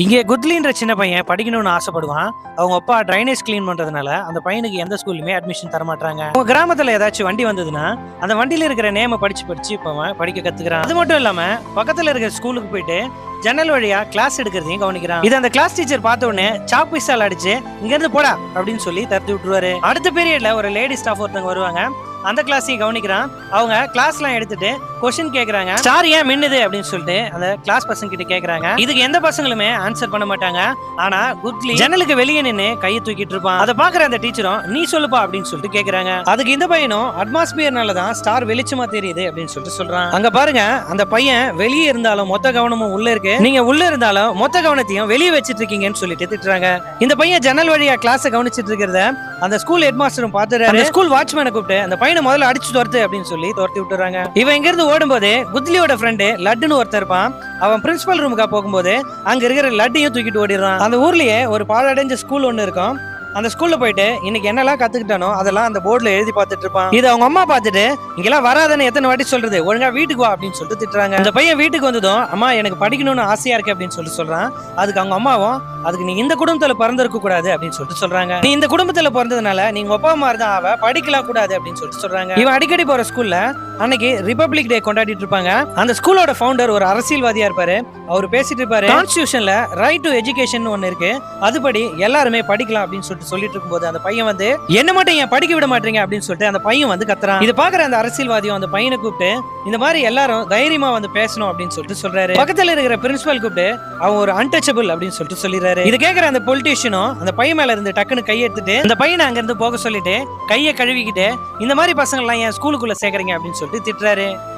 இங்கே குத்லின்ற சின்ன பையன் படிக்கணும்னு ஆசைப்படுவான். அவங்க அப்பா ட்ரைனேஜ் கிளீன் பண்றதுனால அந்த பையனுக்கு எந்த ஸ்கூல்லுமே அட்மிஷன் தர மாட்டாங்க. உங்க கிராமத்துல ஏதாச்சும் வண்டி வந்ததுன்னா அந்த வண்டியில இருக்கிற நேம படிச்சு படிச்சு இப்ப அவன் படிக்க கத்துக்கிறான். அது மட்டும் இல்லாம பக்கத்துல இருக்கிற ஸ்கூலுக்கு போயிட்டு ஜன்னல் வழியா கிளாஸ் எடுக்கிறதையும் கவனிக்கிறான். இது அந்த கிளாஸ் டீச்சர் பார்த்த உடனே சாக் பீஸால் அடிச்சு இங்க இருந்து போடா அப்படின்னு சொல்லி தடுத்து விட்டுருவாரு. அடுத்த பீரியட்ல ஒரு லேடி ஸ்டாஃப் ஒருத்தவங்க வருவாங்க. அந்த கிளாஸையும் கவனிக்கிறான். அவங்க கிளாஸ் எல்லாம் எடுத்துட்டு கொஸ்டின் கேக்குறாங்க. ஸ்டார் ஏன் மின்னுது அப்படின்னு சொல்லிட்டு அந்த கிளாஸ் பசங்க கிட்ட கேக்குறாங்க. இதுக்கு எந்த பசங்களுமே ஆன்சர் பண்ண மாட்டாங்க. ஆனா குத்லி ஜன்னலுக்கு வெளியே நின்னு கையை தூக்கிட்டு இருப்பான். அதை பாக்குற அந்த டீச்சரும் நீ சொல்லுப்பா அப்படின்னு சொல்லிட்டு கேக்குறாங்க. அதுக்கு இந்த பையனும் அட்மாஸ்பியர்னாலதான் ஸ்டார் வெளிச்சமா தெரியுது அப்படின்னு சொல்லிட்டு சொல்றான். அங்க பாருங்க, அந்த பையன் வெளியே இருந்தாலும் மொத்த கவனமும் உள்ள இருக்கு, நீங்க உள்ள இருந்தாலும் மொத்த கவனத்தையும் வெளியே வச்சிட்டு இருக்கீங்கன்னு சொல்லிட்டு திட்டுறாங்க. இந்த பையன் ஜன்னல் வழியா கிளாஸ் கவனிச்சிட்டு இருக்கிறத அந்த ஸ்கூல் ஹெட் மாஸ்டரும் பாத்துறாரு. அந்த ஸ்கூல் வாட்ச்மேனை கூப்பிட்டு அந்த பையனை முதல்ல அடிச்சு துரத்து அப்படின்னு சொல்லி துரத்தி விட்டுறாங்க. இவன் இங்க இருந்து ஓடும்போது குத்லியோட ஃப்ரெண்டு லட்டுன்னு ஒருத்தர் இருப்பான். அவன் பிரின்சிபல் ரூமுக்கா போகும்போது அங்க இருக்கிற லட்டையும் தூக்கிட்டு ஓடிடுறான். அந்த ஊர்லயே ஒரு பாழடைஞ்ச ஸ்கூல் ஒண்ணு இருக்கும். அந்த ஸ்கூல்ல போயிட்டு இன்னைக்கு என்னெல்லாம் கத்துக்கிட்டானோ அதெல்லாம் அந்த போர்டுல எழுதி பார்த்துட்டு இருப்பான். இது அவங்க அம்மா பார்த்துட்டு இங்கெல்லாம் வராதன்னு எத்தனை வாட்டி சொல்றது, ஒழுங்கா வீட்டுக்கு வா அப்படின்னு சொல்லிட்டு திட்டுறாங்க. அந்த பையன் வீட்டுக்கு வந்ததும் அம்மா எனக்கு படிக்கணும்னு ஆசையா இருக்கு அப்படின்னு சொல்லிட்டு சொல்றான். அதுக்கு அவங்க அம்மாவும் அதுக்கு நீ இந்த குடும்பத்துல பிறந்திருக்க கூடாது அப்படின்னு சொல்லிட்டு சொல்றாங்க. நீ இந்த குடும்பத்துல பிறந்ததுனால நீங்க அப்பா அம்மா இருந்தா அவ படிக்கலாம் கூடாது அப்படின்னு சொல்லிட்டு சொல்றாங்க. இவன் அடிக்கடி போற ஸ்கூல்ல அன்னைக்கு ரிபப்ளிக் டே கொண்டாடிட்டு இருப்பாங்க. அந்த ஸ்கூலோட ஃபவுண்டர் ஒரு அரசியல்வாதியா இருப்பாரு. அவர் பேசிட்டு இருப்பாரு. கான்ஸ்டிடியூஷன்ல ரைட் டு எஜுகேஷன் ஒன்னு இருக்கு, அதுபடி எல்லாருமே படிக்கலாம் அப்படின்னு சொல்லிட்டு இருக்கும்போது அந்த பையன் வந்து என்ன மட்டும் ஏன் படிக்க விட மாட்டீங்க அப்படின்னு சொல்லிட்டு அந்த பையன் வந்து கத்துறான். இதை பாக்குற அந்த அரசியல்வாதியும் அந்த பையனை கூப்பிட்டு இந்த மாதிரி எல்லாரும் தைரியமா வந்து பேசணும் அப்படின்னு சொல்லிட்டு சொல்றாரு. பக்கத்துல இருக்கிற பிரின்சிபல் கூப்பிட்டு அவன் ஒரு அன்டச்சபிள் அப்படின்னு சொல்லிட்டு சொல்லிடுறாரு. இது கேட்கிற அந்த பொலிட்டீஷியனும் அந்த பையன் மேல இருந்து டக்குன்னு கையை எடுத்துட்டு அந்த பையனை அங்க இருந்து போக சொல்லிட்டு கையை கழுவிக்கிட்டு இந்த மாதிரி பசங்க எல்லாம் ஏன் ஸ்கூலுக்குள்ள சேர்க்கறீங்க அப்படின்னு சொல்லிட்டு திட்டுறாரு.